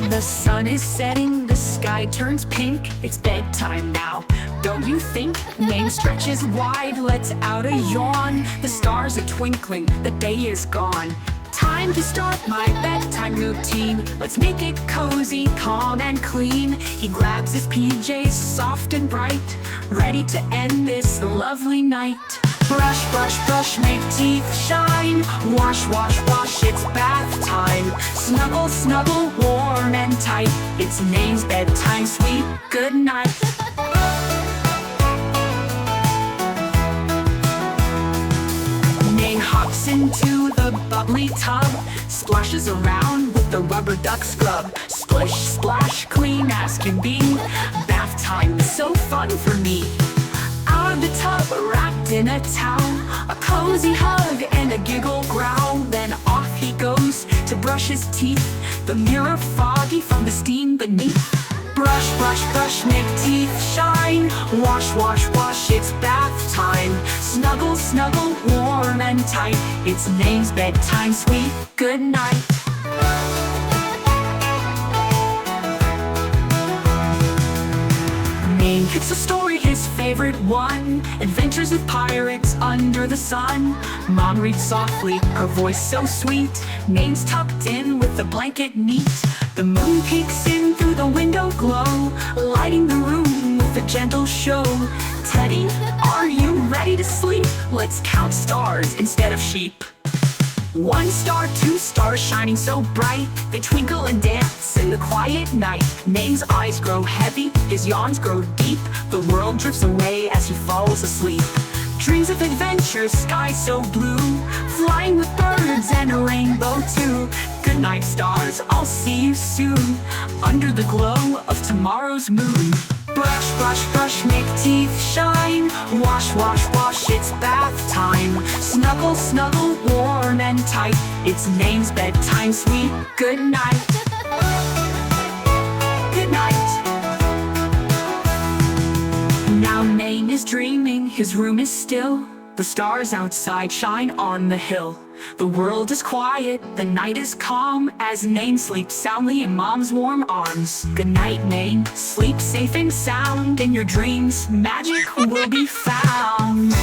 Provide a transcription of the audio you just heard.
The sun is setting, the sky turns pink. It's bedtime now, don't you think? Nain stretches wide, lets out a yawn. The stars are twinkling, the day is gone. Time to start my bedtime routine. Let's make it cozy, calm and clean. He grabs his PJs, soft and bright, ready to end this lovely night. Brush, brush, brush, make teeth shine. Wash, wash, wash, it's bath time. Snuggle, snuggle, warm and tight. It's Nain's bedtime, sweet good night. Nain hops into the bubbly tub, splashes around with the rubber duck scrub. Splish, splash, clean as can be. Bath time is so fun for me. Out of the tub, wrapped in a towel, a cozy hug and a giggle growl. Then off he goes to brush his teeth, the mirror foggy from the steam beneath. Brush, brush, brush, make teeth shine. Wash, wash, wash, it's bath time. Snuggle, snuggle, warm and tight. It's Nain's bedtime, sweet good night. Nain picks a story, his favorite one. Adventures with pirates under the sun. Mom reads softly, her voice so sweet. Nain's tucked in with the blanket neat. The moon peeks in through the window glow, lighting the room with a gentle show. Teddy, are you ready to sleep? Let's count stars instead of sheep. 1 star, 2 stars shining so bright, they twinkle and dance in the quiet night. Nain's eyes grow heavy, his yawns grow deep. The world drifts away as he falls asleep. Dreams of adventure, sky so blue, flying with birds and a rainbow too. Good night, stars, I'll see you soon, under the glow of tomorrow's moon. Brush, brush, brush, make teeth shine. Wash, wash, wash, it's bath time. Snuggle, snuggle, warm and tight. It's Nain's bedtime, sweet good night. Good night. Now Nain is dreaming, his room is still. The stars outside shine on the hill. The world is quiet, the night is calm, as Nain sleeps soundly in Mom's warm arms. Good night, Nain, sleep safe and sound. In your dreams, magic will be found.